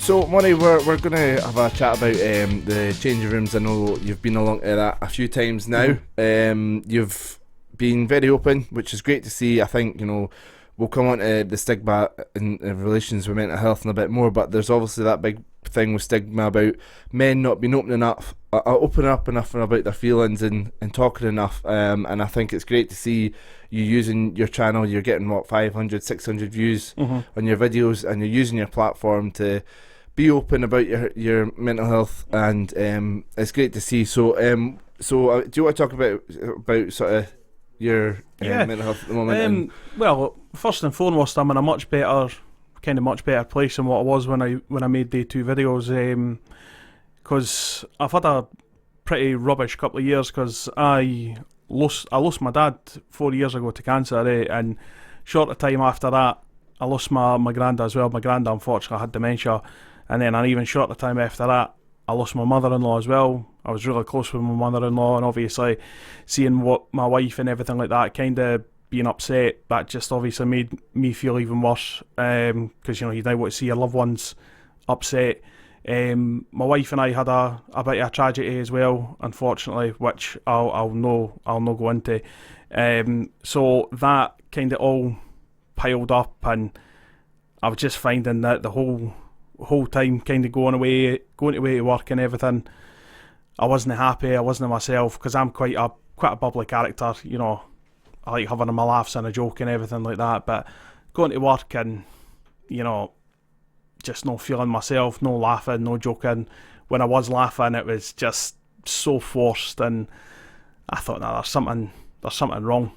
So, Murray, we're going to have a chat about the changing rooms. I know you've been along to that a few times now. You've been very open, which is great to see. I think, we'll come on to the stigma in relations with mental health in a bit more, but there's obviously that big thing with stigma about men not being opening up enough about their feelings and talking enough, and I think it's great to see you using your channel. You're getting 500, 600 views on your videos, and you're using your platform to be open about your mental health, and it's great to see. So do you want to talk about sort of your mental health at the moment? Well, first and foremost, I'm in a much better place than what I was when I made the 2 videos, because I've had a pretty rubbish couple of years, because I lost my dad 4 years ago to cancer, and short of time after that I lost my granddad as well. My granddad unfortunately had dementia, and then an even shorter time after that I lost my mother-in-law as well. I was really close with my mother-in-law, and obviously seeing what my wife and everything like that kind of being upset, that just obviously made me feel even worse, because you don't want to see your loved ones upset. My wife and I had a bit of a tragedy as well, unfortunately, which I'll not go into. So that kind of all piled up, and I was just finding that the whole time kind of going away to work and everything, I wasn't happy. I wasn't myself, because I'm quite a bubbly character. I like having my laughs and a joke and everything like that, but going to work and just no feeling myself, no laughing, no joking. When I was laughing, it was just so forced, and I thought, there's something wrong.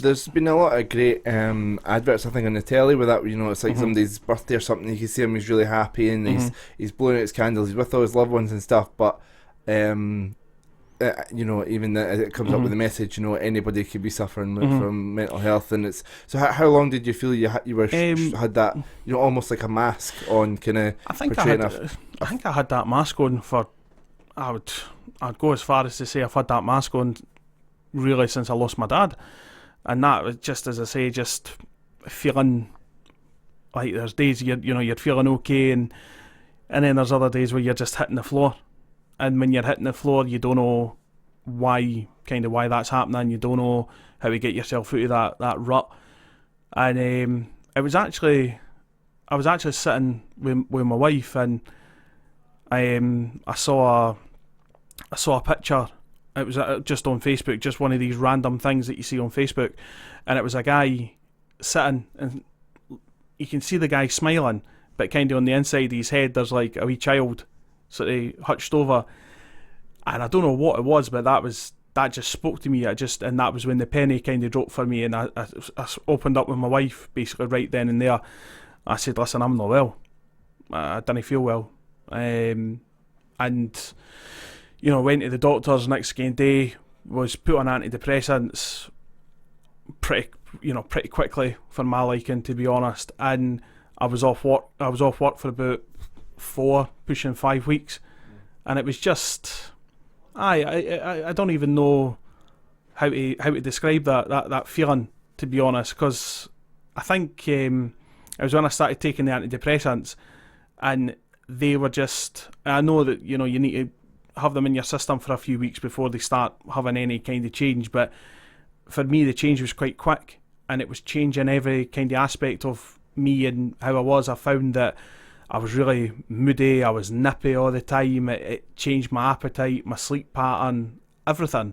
There's been a lot of great adverts, I think, on the telly with that. It's like somebody's birthday or something. You can see him; he's really happy, and he's blowing out his candles. He's with all his loved ones and stuff. But even that it comes up with the message. Anybody could be suffering from mental health, and it's so. How long did you feel you had that? Almost like a mask on, kind of. I think I had that mask on for. I'd go as far as to say I've had that mask on really since I lost my dad. And that was just, as I say, just feeling like there's days you're feeling okay, and then there's other days where you're just hitting the floor. And when you're hitting the floor, you don't know why that's happening. You don't know how to get yourself out of that rut. And I was actually sitting with my wife, and I saw a picture. It was just on Facebook, just one of these random things that you see on Facebook, and it was a guy sitting, and you can see the guy smiling, but kind of on the inside of his head there's like a wee child sort of hutched over, and I don't know what it was, but that just spoke to me. And that was when the penny kind of dropped for me, and I opened up with my wife basically right then and there. I said, listen, I'm not well. I didn't feel well, and went to the doctors next day, was put on antidepressants pretty quickly for my liking, to be honest, and I was off work for about 4, pushing 5 weeks, and it was just I don't even know how to describe that feeling, to be honest, because I think it was when I started taking the antidepressants, and they were just, I know that you need to have them in your system for a few weeks before they start having any kind of change, but for me the change was quite quick, and it was changing every kind of aspect of me and how I was. I found that I was really moody, I was nippy all the time, it changed my appetite, my sleep pattern, everything,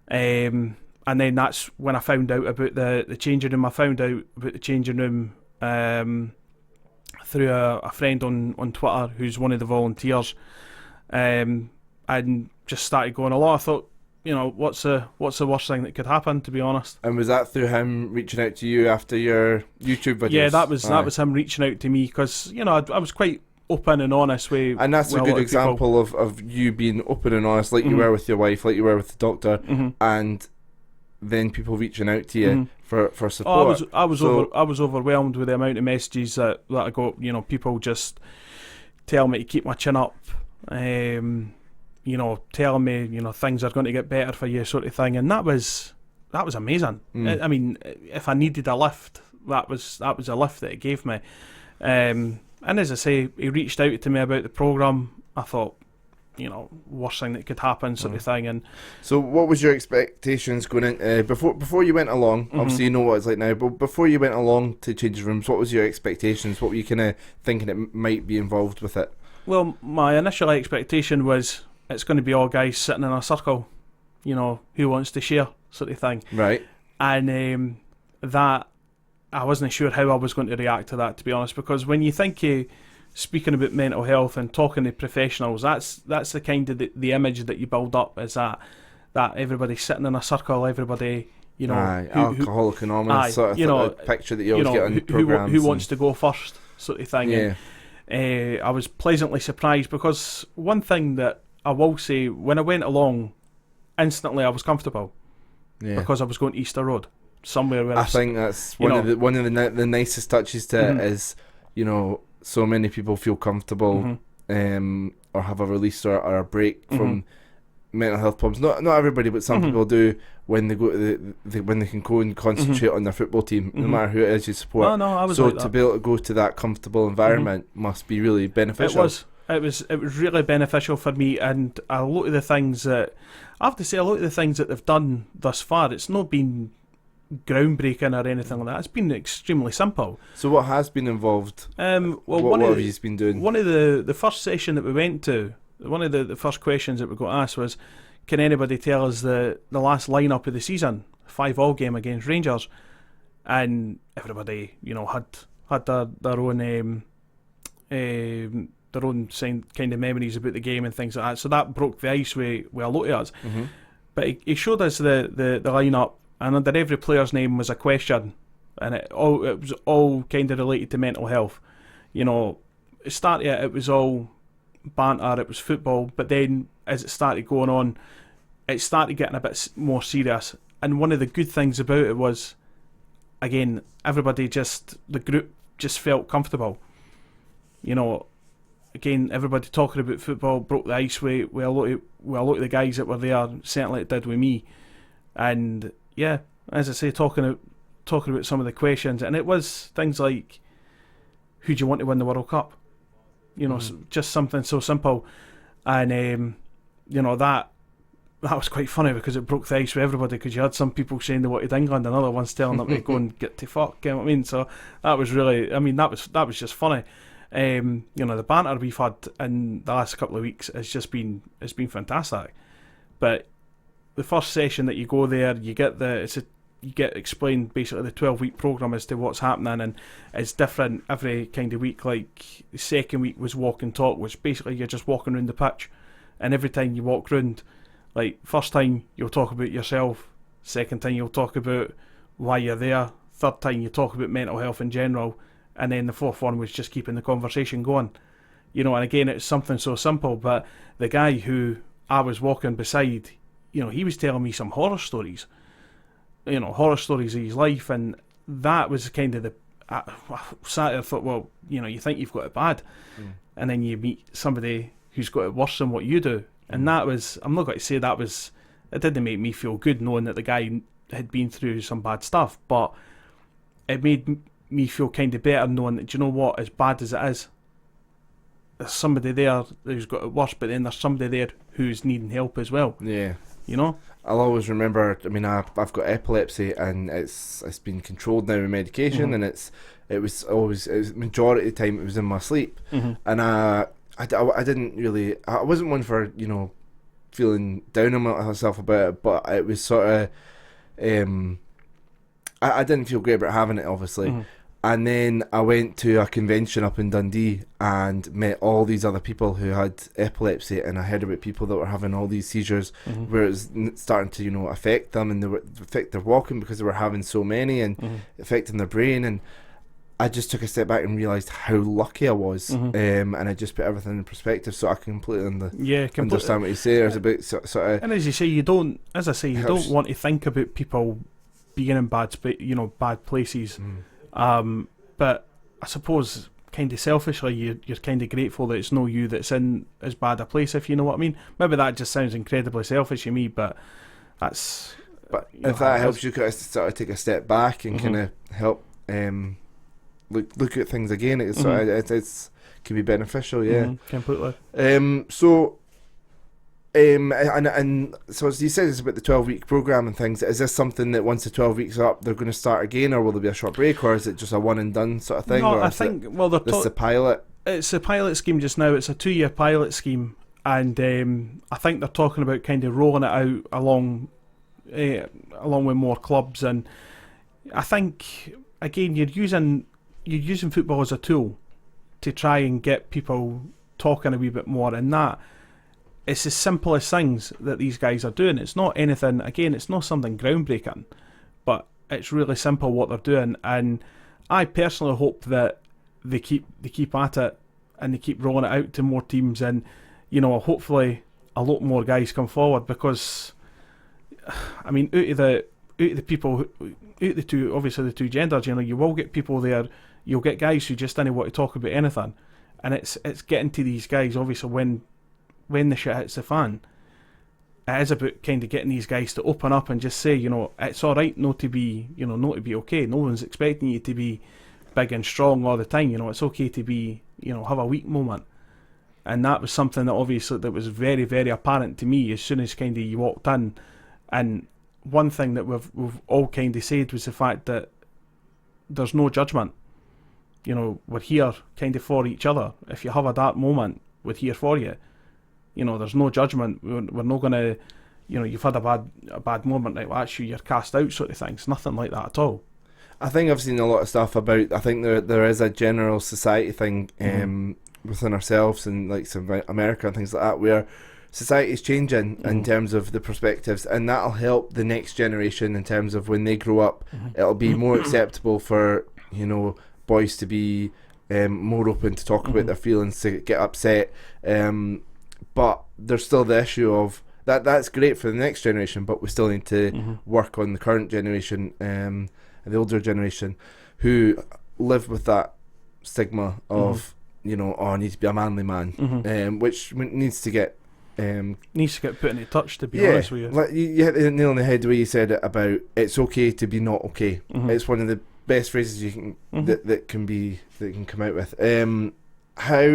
and then that's when I found out about the changing room. I found out about the changing room through a friend on Twitter who's one of the volunteers, and just started going along. I thought, what's the worst thing that could happen, to be honest. And was that through him reaching out to you after your YouTube videos? Yeah, that was him reaching out to me, because I was quite open and honest with. And that's a good example of you being open and honest, like you were with your wife, like you were with the doctor, and then people reaching out to you for support. I was overwhelmed with the amount of messages that I got. People just tell me to keep my chin up. Telling me, things are going to get better for you, sort of thing, and that was amazing. I mean, if I needed a lift, that was a lift that it gave me. And as I say, he reached out to me about the programme. I thought, worst thing that could happen, sort of thing. And so, what was your expectations going in before you went along? Obviously, you know what it's like now, but before you went along to Changing Rooms, what was your expectations? What were you kind of thinking it might be involved with it? Well, my initial expectation was it's going to be all guys sitting in a circle, who wants to share, sort of thing. Right. And that, I wasn't sure how I was going to react to that, to be honest, because when you think speaking about mental health and talking to professionals, that's the kind of the image that you build up, is that everybody's sitting in a circle, everybody, Alcoholic Anonymous sort of picture that you always get on programmes. Who wants to go first, sort of thing. Yeah. And, I was pleasantly surprised, because one thing that I will say, when I went along, instantly I was comfortable, because I was going to Easter Road, somewhere where I think that's one of the nicest touches to it is, so many people feel comfortable or have a release or a break from mental health problems. Not everybody, but some people do, when they go to when they can go and concentrate on their football team, no matter who it is you support. I was so like to that. be able to go to that comfortable environment must be really beneficial. It was really beneficial for me, and a lot of the things that I have to say, they've done thus far, it's not been groundbreaking or anything like that. It's been extremely simple. So what has been involved? What have you been doing? One of the first session that we went to, one of the first questions that we got asked was, can anybody tell us the last lineup of the season, 5-5 game against Rangers? And everybody, had their own kind of memories about the game and things like that. So that broke the ice with a lot of us. But he showed us the lineup, and under every player's name was a question, and it was all kind of related to mental health. It was all banter, it was football, but then as it started going on, it started getting a bit more serious. And one of the good things about it was, again, the group just felt comfortable. Again, everybody talking about football broke the ice with a lot of the guys that were there. Certainly it did with me. And yeah, as I say, talking about some of the questions, and it was things like, who do you want to win the World Cup? Just something so simple. And that was quite funny, because it broke the ice with everybody, because you had some people saying they wanted England and other ones telling them to go and get to fuck, you know what I mean? So that was really, that was just funny. The banter we've had in the last couple of weeks it's been fantastic. But the first session that you go there, you get explained basically the 12-week programme as to what's happening, and it's different every kind of week. Like the second week was walk and talk, which basically you're just walking around the pitch, and every time you walk round, like first time you'll talk about yourself, second time you'll talk about why you're there, third time you talk about mental health in general, and then the fourth one was just keeping the conversation going. And again, it's something so simple, but the guy who I was walking beside, he was telling me some horror stories, horror stories of his life, and that was kind of I sat there and thought, well, you think you've got it bad, and then you meet somebody who's got it worse than what you do, and that was, I'm not going to say it didn't make me feel good knowing that the guy had been through some bad stuff, but it made me feel kind of better knowing that, do you know what, as bad as it is, there's somebody there who's got it worse, but then there's somebody there who's needing help as well. Yeah. I'll always remember, I've got epilepsy, and it's been controlled now with medication, and it was majority of the time it was in my sleep, and I didn't really, I wasn't one for, feeling down on myself about it, but it was sort of, I didn't feel great about having it, obviously. And then I went to a convention up in Dundee and met all these other people who had epilepsy, and I heard about people that were having all these seizures where it was starting to, affect them, and they were affect their walking because they were having so many, and affecting their brain. And I just took a step back and realised how lucky I was, and I just put everything in perspective, so I completely understand what you say. There's a bit sort of, and as you say, you don't want to think about people being in bad places. But I suppose kind of selfishly you're kind of grateful that it's no you that's in as bad a place, if you know what I mean. Maybe that just sounds incredibly selfish to me, but that's... But if that helps you sort of take a step back and kind of help look at things again. It's it's can be beneficial, yeah. Completely. And so as you said, it's about the 12-week program and things. Is this something that once the 12 weeks are up, they're going to start again, or will there be a short break, or is it just a one and done sort of thing? No, or I think this is a pilot. It's a pilot scheme just now. It's a 2-year pilot scheme, and I think they're talking about kind of rolling it out along with more clubs. And I think again, you're using football as a tool to try and get people talking a wee bit more, and that it's the simplest things that these guys are doing. It's not anything, again, it's not something groundbreaking, but it's really simple what they're doing. And I personally hope that they keep at it and they keep rolling it out to more teams, and hopefully a lot more guys come forward, because I mean, out of the people, out of the two, obviously the two genders, you will get people there. You'll get guys who just don't want to talk about anything, and it's getting to these guys. Obviously, when the shit hits the fan, it is about kind of getting these guys to open up and just say, it's all right not to be okay. No one's expecting you to be big and strong all the time. It's okay to be, have a weak moment. And that was something that obviously that was very, very apparent to me as soon as kind of you walked in. And one thing that we've all kind of said was the fact that there's no judgment. We're here kind of for each other. If you have a dark moment, we're here for you. There's no judgment. We're not going to, you've had a bad moment, right? Well, actually, you're cast out, sort of things. Nothing like that at all. I think I've seen a lot of stuff about. I think there is a general society thing within ourselves and like some America and things like that, where society's changing in terms of the perspectives, and that'll help the next generation in terms of when they grow up. It'll be more acceptable for boys to be more open to talk about their feelings, to get upset. But there's still the issue of that's great for the next generation, but we still need to work on the current generation and the older generation who live with that stigma of I need to be a manly man, which needs to get put into touch, to be honest with you. Like you hit the nail on the head the way you said it about it's okay to be not okay. It's one of the best phrases you can that can come out with. How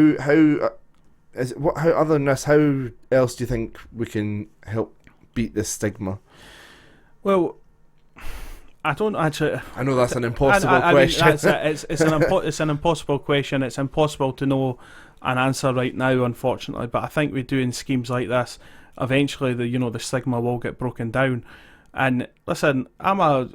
other than this, how else do you think we can help beat this stigma? Well, I don't actually. I know that's an impossible question. Mean, that's it's an impossible question. It's impossible to know an answer right now, unfortunately. But I think we're doing schemes like this. Eventually, the stigma will get broken down. And listen, I'm a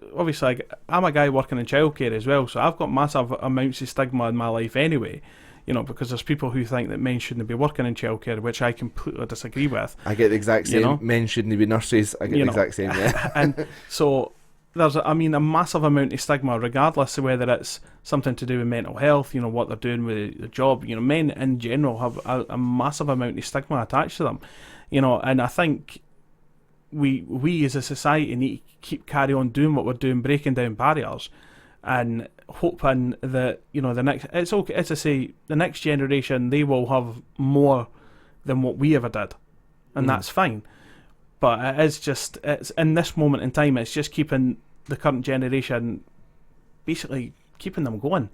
guy working in childcare as well, so I've got massive amounts of stigma in my life anyway. Because there's people who think that men shouldn't be working in childcare, which I completely disagree with. I get the exact same. Men shouldn't be nurses. I get the exact same, yeah. And so there's, a massive amount of stigma, regardless of whether it's something to do with mental health, what they're doing with the job. Men in general have a massive amount of stigma attached to them. And I think we as a society need to carry on doing what we're doing, breaking down barriers, and hoping that the next, it's okay, as I say, the next generation, they will have more than what we ever did, and that's fine. But it's in this moment in time, it's just keeping the current generation, basically keeping them going,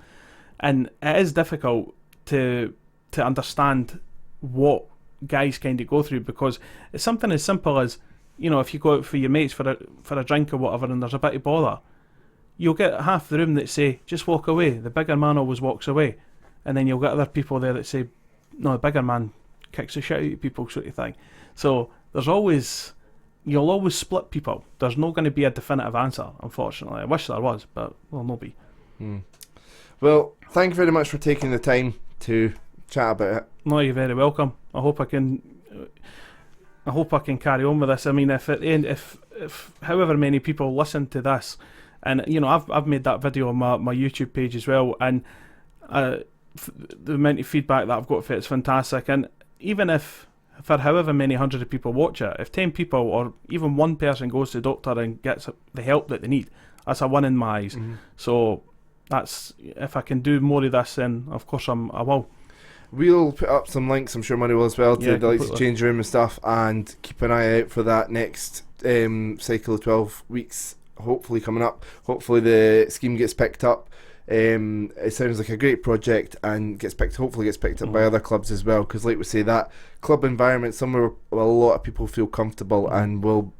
and it is difficult to understand what guys kind of go through, because it's something as simple as if you go out for your mates for a drink or whatever, and there's a bit of bother. You'll get half the room that say, just walk away. The bigger man always walks away. And then you'll get other people there that say, no, the bigger man kicks the shit out of people, sort of thing. So you'll always split people. There's not going to be a definitive answer, unfortunately. I wish there was, but there'll not be. Well, thank you very much for taking the time to chat about it. No, you're very welcome. I hope I can carry on with this. I mean, if at the end, if however many people listen to this, and I've made that video on my YouTube page as well, and the amount of feedback that I've got for it's fantastic. And even if for however many hundred of people watch it, if 10 people or even one person goes to the doctor and gets the help that they need, that's a win in my eyes. So that's, if I can do more of this, then of course I will. We'll put up some links, I'm sure Murray will as well, to the likes of Change Room and stuff, and keep an eye out for that next cycle of 12 weeks hopefully coming up. Hopefully the scheme gets picked up. It sounds like a great project and hopefully gets picked up by other clubs as well, because like we say, that club environment somewhere where a lot of people feel comfortable and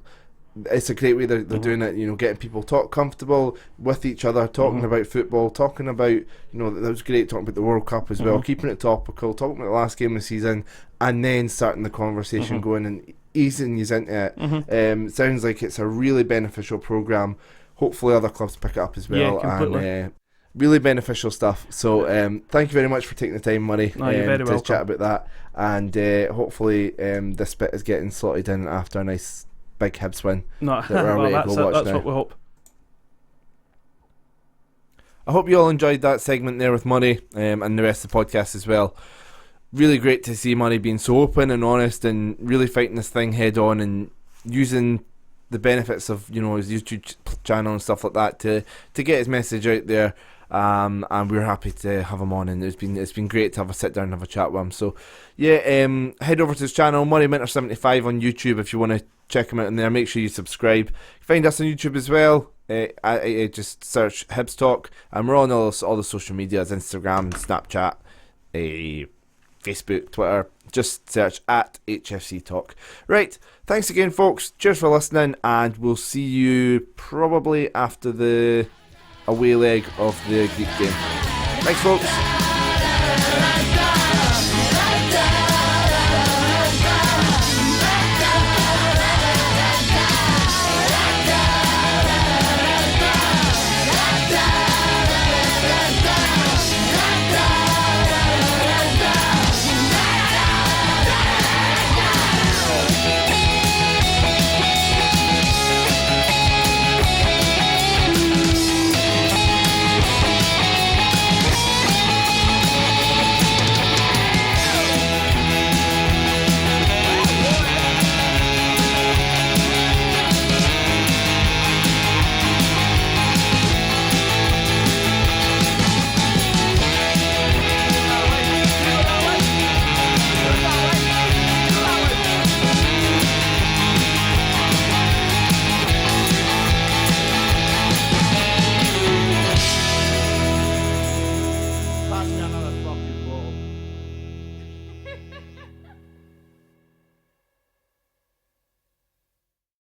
it's a great way they're doing it, getting people talk comfortable with each other, talking about football, talking about, that was great, talking about the World Cup as well, keeping it topical, talking about the last game of the season, and then starting the conversation going and easing you into it. Sounds like it's a really beneficial programme. Hopefully other clubs pick it up as well. Yeah, completely. And really beneficial stuff. So thank you very much for taking the time, Murray, No, you're very to welcome. chat about that. And hopefully this bit is getting slotted in after a nice big Hibs win. No, that we're away to that's go watch that's now. what we hope. I hope you all enjoyed that segment there with Murray, and the rest of the podcast as well. Really great to see Murray being so open and honest and really fighting this thing head on and using the benefits of his YouTube channel and stuff like that to get his message out there. And we're happy to have him on, and it's been great to have a sit down and have a chat with him. So yeah, head over to his channel, MurrayMinter75 on YouTube, if you want to check him out in there. Make sure you subscribe. Find us on YouTube as well. I just search Hibs Talk, and we're on all the social medias: Instagram, Snapchat, Facebook, Twitter. Just search at HFC Talk. Right, thanks again, folks. Cheers for listening, and we'll see you probably after the away leg of the Greek game. Thanks, folks.